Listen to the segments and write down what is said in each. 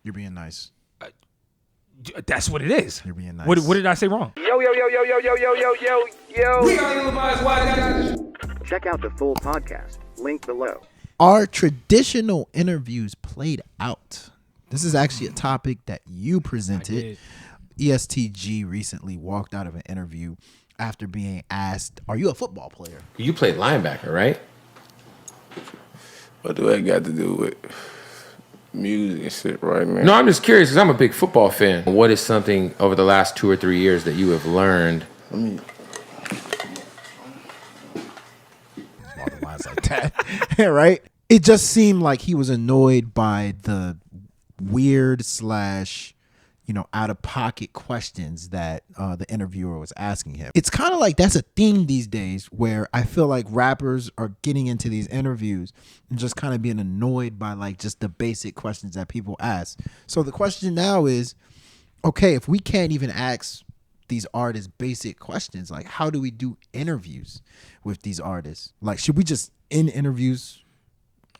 You're being nice. That's what it is. You're being nice. What did I say wrong? Yo. We are ill-advised. Why? Check out the full podcast. Link below. Are traditional interviews played out? This is actually a topic that you presented. ESTG recently walked out of an interview after being asked, "Are you a football player?" You played linebacker, right? What do I got to do with music and shit right now? No, I'm just curious because I'm a big football fan. What is something over the last 2 or 3 years that you have learned? Along the lines like that, right? It just seemed like he was annoyed by the weird / out of pocket questions that the interviewer was asking him. It's kind of like that's a theme these days where I feel like rappers are getting into these interviews and just kind of being annoyed by like just the basic questions that people ask. So the question now is, okay, if we can't even ask these artists basic questions, like how do we do interviews with these artists? Like, should we just end interviews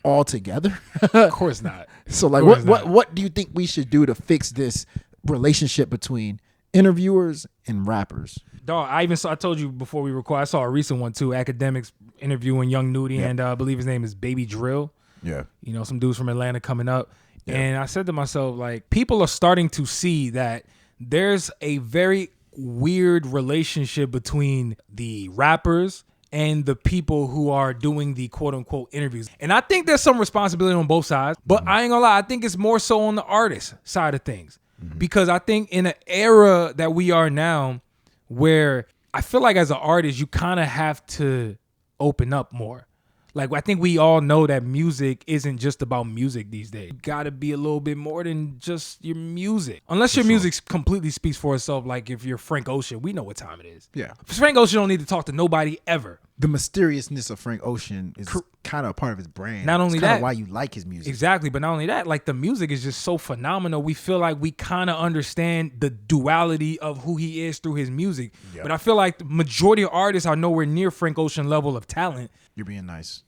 altogether? Of course not. So like what do you think we should do to fix this relationship between interviewers and rappers? Dog, I told you before we record, I saw a recent one too. Academics interviewing Young Nudie and I believe his name is Baby Drill. Yeah. Some dudes from Atlanta coming up. Yeah. And I said to myself, like, people are starting to see that there's a very weird relationship between the rappers and the people who are doing the quote unquote interviews. And I think there's some responsibility on both sides, but I ain't gonna lie, I think it's more so on the artist side of things. Because I think in an era that we are now where I feel like as an artist, you kind of have to open up more. Like, I think we all know that music isn't just about music these days. You gotta be a little bit more than just your music. Unless your music completely speaks for itself, like if you're Frank Ocean, we know what time it is. Yeah. Frank Ocean don't need to talk to nobody ever. The mysteriousness of Frank Ocean is kind of a part of his brand. Not only it's kinda that, why you like his music. Exactly, but not only that, like the music is just so phenomenal. We feel like we kind of understand the duality of who he is through his music. Yep. But I feel like the majority of artists are nowhere near Frank Ocean level of talent. You're being nice.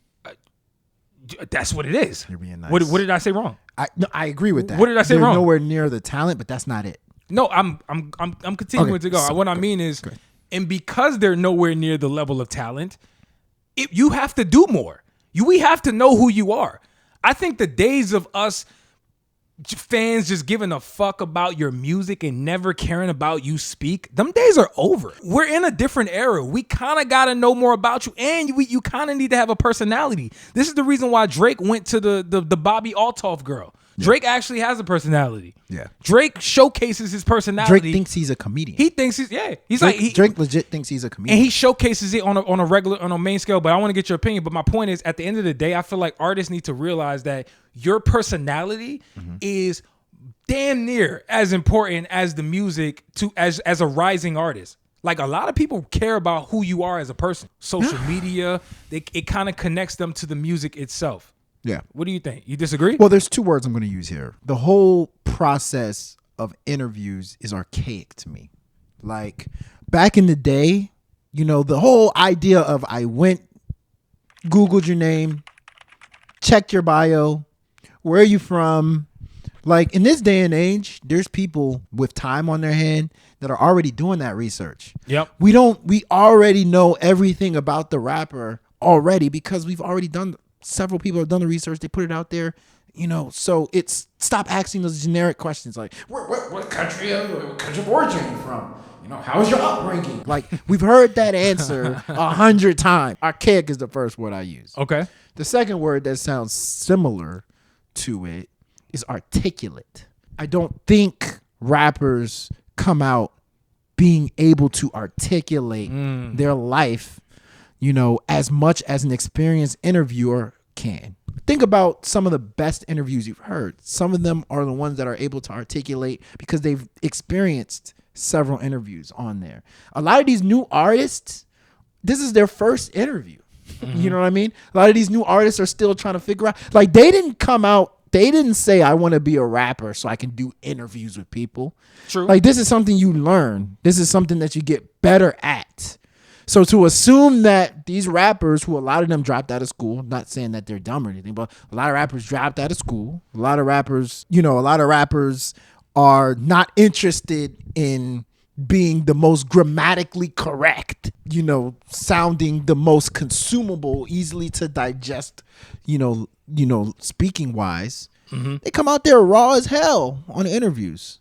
That's what it is. You're being nice. What did I say wrong? I agree with that. What did I say They're wrong? nowhere near the talent, but that's not it. No, I'm continuing to go. So, what I mean is, and because they're nowhere near the level of talent, you have to do more. We have to know who you are. I think the days of us fans just giving a fuck about your music and never caring about you speak, them days are over. We're in a different era. We kind of got to know more about you, and you kind of need to have a personality. This is the reason why Drake went to the Bobbi Althoff girl. Drake actually has a personality. Yeah. Drake showcases his personality. Drake thinks he's a comedian. He thinks Drake legit thinks he's a comedian. And he showcases it on a main scale, but I want to get your opinion. But my point is, at the end of the day, I feel like artists need to realize that your personality is damn near as important as the music as a rising artist. Like, a lot of people care about who you are as a person. Social media, it kind of connects them to the music itself. Yeah. What do you think? You disagree? Well, there's two words I'm going to use here. The whole process of interviews is archaic to me. Like, back in the day, the whole idea of I went, Googled your name, checked your bio, where are you from? Like, in this day and age, there's people with time on their hand that are already doing that research. Yep. We already know everything about the rapper already because we've already done several people have done the research. They put it out there, so it's stop asking those generic questions like, what country of origin are you from? How was your upbringing? Like, we've heard that answer 100 times. Archaic is the first word I use. Okay. The second word that sounds similar to it is articulate. I don't think rappers come out being able to articulate their life as much as an experienced interviewer can. Think about some of the best interviews you've heard. Some of them are the ones that are able to articulate because they've experienced several interviews on there. A lot of these new artists, this is their first interview. You know what I mean? A lot of these new artists are still trying to figure out, like, they didn't say, I want to be a rapper so I can do interviews with people. True. Like, this is something you learn. This is something that you get better at. So to assume that these rappers, who a lot of them dropped out of school, not saying that they're dumb or anything, but a lot of rappers dropped out of school. A lot of rappers are not interested in being the most grammatically correct, sounding the most consumable, easily to digest, speaking wise. They come out there raw as hell on interviews.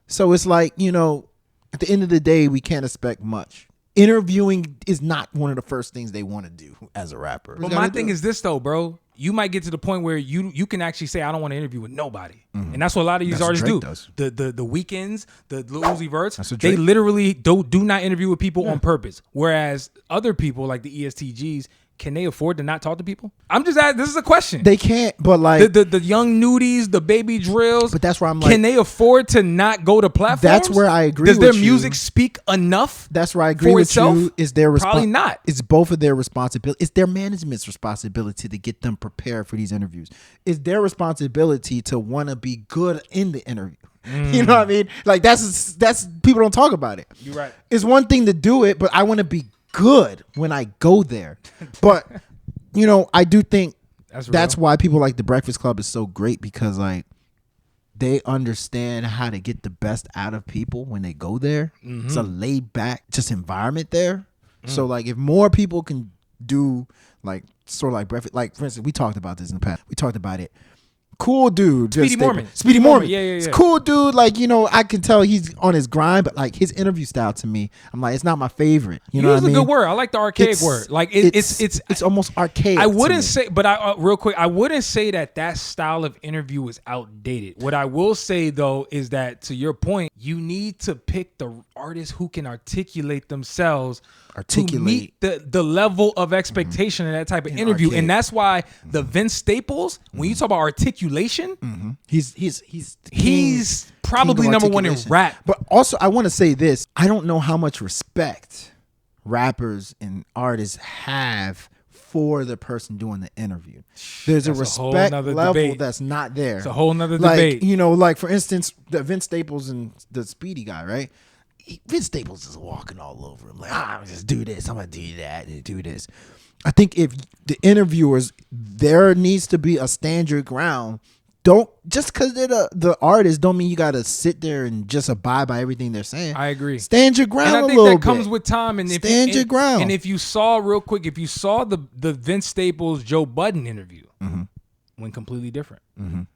So it's like, at the end of the day, we can't expect much. Interviewing is not one of the first things they want to do as a rapper. But my thing is this though, bro. You might get to the point where you can actually say, I don't want to interview with nobody. And that's what a lot of these artists do. Does. The Weekends, the Lil Uzi Verts, they Drake. literally do not interview with people on purpose. Whereas other people like the ESTGs, can they afford to not talk to people? I'm just asking, this is a question. They can't, but like the young nudies, the baby drills. But that's where I'm like, can they afford to not go to platforms? That's where I agree. Does with their music speak enough? That's where I agree for with itself? you. Is their Probably not. It's both of their responsibility. It's their management's responsibility to get them prepared for these interviews. It's their responsibility to want to be good in the interview. You know what I mean? Like that's people don't talk about it. You're right. It's one thing to do it, but I want to be good when I go there. But I do think that's why people like the Breakfast Club is so great, because like they understand how to get the best out of people when they go there. It's a laid back just environment there. So like if more people can do like sort of like breakfast, like for instance, we talked about this in the past. We talked about it. Cool dude. Speedy Mormon. Yeah. It's cool dude. Like, I can tell he's on his grind, but like his interview style to me, I'm like, it's not my favorite. You know what I mean? Use a good word. I like the archaic word. Like it's almost archaic. I wouldn't say, but real quick, I wouldn't say that style of interview is outdated. What I will say though is that, to your point, you need to pick the artists who can articulate themselves to meet the level of expectation in that type of interview. Archaic. And that's why the Vince Staples, when you talk about articulation, he's probably number one in rap. But also, I want to say this. I don't know how much respect rappers and artists have for the person doing the interview. There's a respect level that's not there. It's a whole nother like, debate. Like for instance, the Vince Staples and the Speedy guy, right? Vince Staples is walking all over him like, I'm just do this, I'm gonna do that, and do this. I think if the interviewers, there needs to be a stand your ground. Don't just because they're the artist, don't mean you gotta sit there and just abide by everything they're saying. I agree. Stand your ground. And I think that comes with time. And stand your ground. And if you saw real quick, if you saw the Vince Staples Joe Budden interview, went completely different.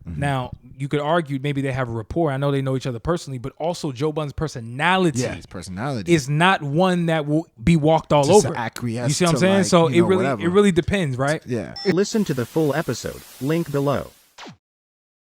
Now you could argue maybe they have a rapport. I know they know each other personally, but also Joe Budden's personality, his personality is not one that will be walked all just over. Acquiesce. You see what I'm saying? Like, so it really depends, right? Yeah. Listen to the full episode, link below.